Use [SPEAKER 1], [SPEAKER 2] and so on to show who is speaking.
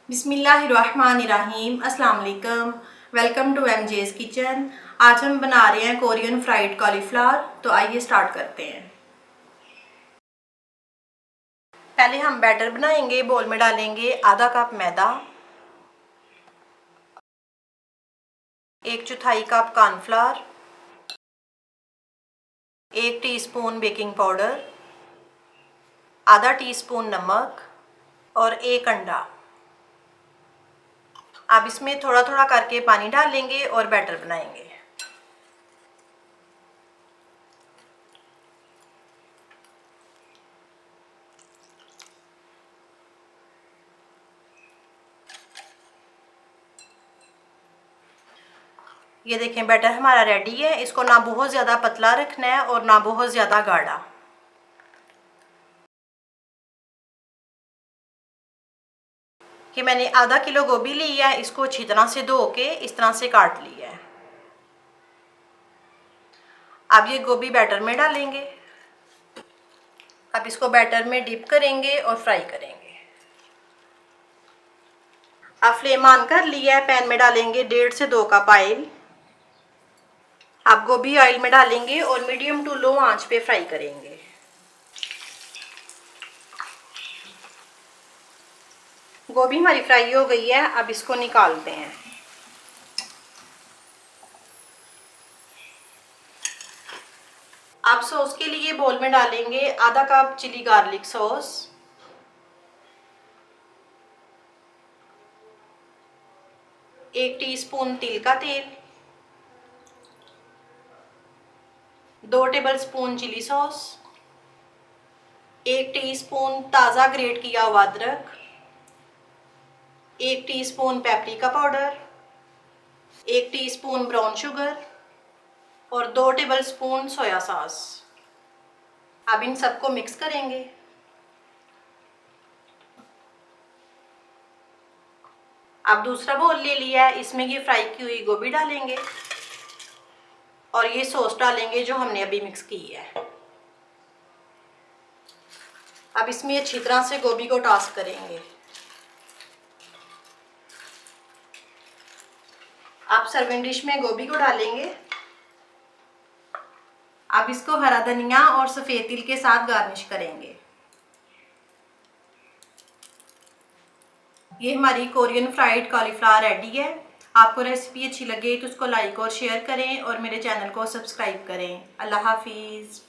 [SPEAKER 1] बिस्मिल्लाहिर्रहमानिर्रहीम। अस्सलाम वालेकुम। Welcome to MJ's kitchen. आज हम बना रहे हैं कोरियन फ्राइड कॉलीफ्लावर। तो आइए स्टार्ट करते हैं। पहले हम बैटर बनाएंगे। बोल में डालेंगे आधा कप मैदा, 1/4 cup cornflour, 1 teaspoon baking powder, आधा टीस्पून नमक और 1 अंडा। अब इसमें थोड़ा थोड़ा करके पानी डालेंगे और बैटर बनाएंगे। ये देखें, बैटर हमारा रेडी है। इसको ना बहुत ज़्यादा पतला रखना है और ना बहुत ज़्यादा गाढ़ा। कि मैंने आधा किलो गोभी ली है, इसको अच्छी तरह से धो के इस तरह से काट लिया है। अब ये गोभी बैटर में डालेंगे। अब इसको बैटर में डिप करेंगे और फ्राई करेंगे। अब फ्लेम ऑन कर लिया है। पैन में डालेंगे 1.5 से 2 कप ऑयल। अब गोभी ऑयल में डालेंगे और मीडियम टू लो आंच पे फ्राई करेंगे। गोभी हमारी फ्राई हो गई है। अब इसको निकालते हैं। अब सॉस के लिए बोल में डालेंगे आधा cup chilli garlic sauce, 1 teaspoon तिल का तेल, 2 टेबलस्पून चिली सॉस, 1 टीस्पून ताज़ा ग्रेट किया हुआ अदरक, 1 teaspoon paprika powder, 1 teaspoon brown sugar और 2 टेबलस्पून सोया सॉस। अब इन सबको मिक्स करेंगे। अब दूसरा बाउल ले लिया है, इसमें ये फ्राई की हुई गोभी डालेंगे और ये सॉस डालेंगे जो हमने अभी मिक्स की है। अब इसमें अच्छी तरह से गोभी को टॉस करेंगे। अब सर्विंग डिश में गोभी को डालेंगे। अब इसको हरा धनिया और सफ़ेद तिल के साथ गार्निश करेंगे। ये हमारी कोरियन फ्राइड कॉलीफ्लावर रेडी है। आपको रेसिपी अच्छी लगे तो उसको लाइक और शेयर करें और मेरे चैनल को सब्सक्राइब करें। अल्लाह हाफिज़।